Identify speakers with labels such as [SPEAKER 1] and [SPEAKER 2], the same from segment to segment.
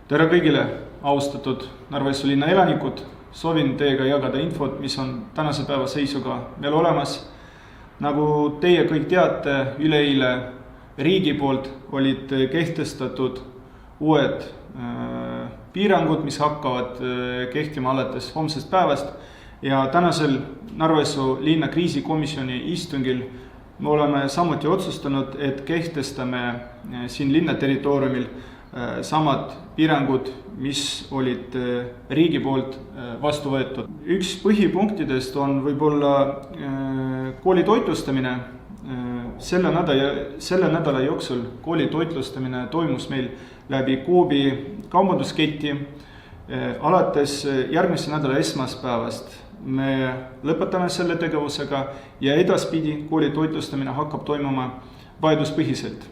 [SPEAKER 1] Tere kõigile, austatud Narva-Jõesuu linna elanikud. Soovin teiega jagada infot, mis on tänase päeva seisuga meil olemas. Nagu teie kõik teate, üleeile riigi poolt olid kehtestatud uued piirangud, mis hakkavad kehtima alates homsest päevast. Ja tänasel Narva-Jõesuu linna kriisikomisjoni istungil me oleme samuti otsustanud, et kehtestame siin linna territooriumil samad piirangud, mis olid riigi poolt vastu võetud. Üks põhipunktidest on võib-olla kooli toitlustamine. Selle nädala jooksul kooli toitlustamine toimus meil läbi Coopi kaubandusketti. Alates järgmise nädala esmaspäevast me lõpetame selle tegevusega ja edaspidi kooli toitlustamine hakkab toimuma vajaduspõhiselt.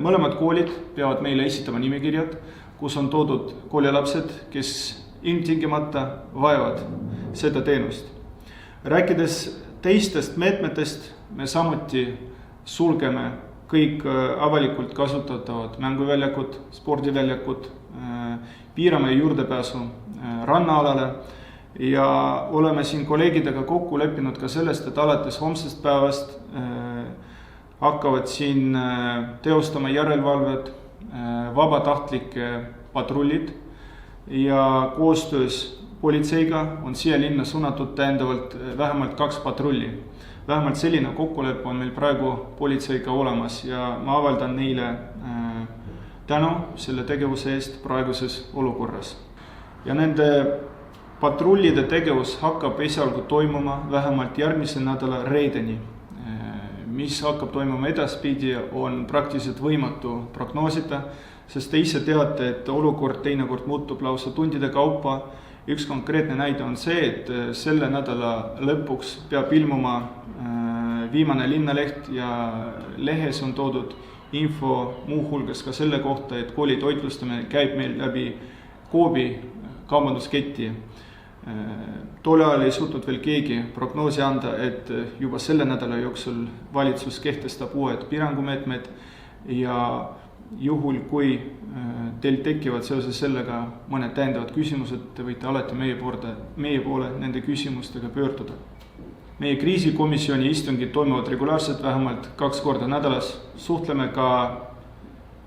[SPEAKER 1] Mõlemad koolid peavad meile esitama nimekirjad, kus on toodud koolilapsed, kes ilmtingimata vajavad seda teenust. Rääkides teistest meetmetest, me samuti sulgeme kõik avalikult kasutatavad mänguväljakud, spordiväljakud, piirame juurdepääsu rannaalale ja oleme siin kolleegidega kokku leppinud ka sellest, et alates homsest päevast hakkavad siin teostama järelevalvet vabatahtlike patrullid ja koostöös politseiga on siia linna suunatud täiendavalt vähemalt 2 patrulli. Vähemalt selline kokkulepe on meil praegu politseiga olemas ja ma avaldan neile tänu selle tegevuse eest praeguses olukorras. Ja nende patrullide tegevus hakkab esialgu toimuma vähemalt järgmise nädala reedeni. Mis hakkab toimuma edaspidi, on praktiliselt võimatu prognoosida, sest te ise teate, et olukord teinekord muutub lausa tundide kaupa. Üks konkreetne näide on see, et selle nädala lõpuks peab ilmuma viimane linnaleht ja lehes on toodud info muuhulgas ka selle kohta, et kooli toitlustamine käib meil läbi Coopi kaubandusketti. Tol ajal ei suutnud veel keegi prognoosi anda, et juba selle nädala jooksul valitsus kehtestab uued piirangumeetmed ja juhul, kui teil tekivad seoses sellega mõned täiendavad küsimused, te võite alati meie poole nende küsimustega pöörduda. Meie kriisikomisjoni istungid toimuvad regulaarselt vähemalt 2 korda nädalas. Suhtleme ka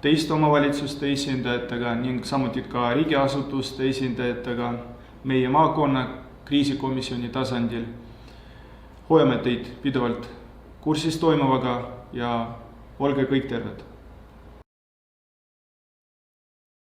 [SPEAKER 1] teiste omavalitsuste esindajatega ning samuti ka riigiasutuste esindajatega meie maakonna kriisikomisjoni tasandil. Hoiame teid pidevalt kursis toimuvaga ja olge kõik terved.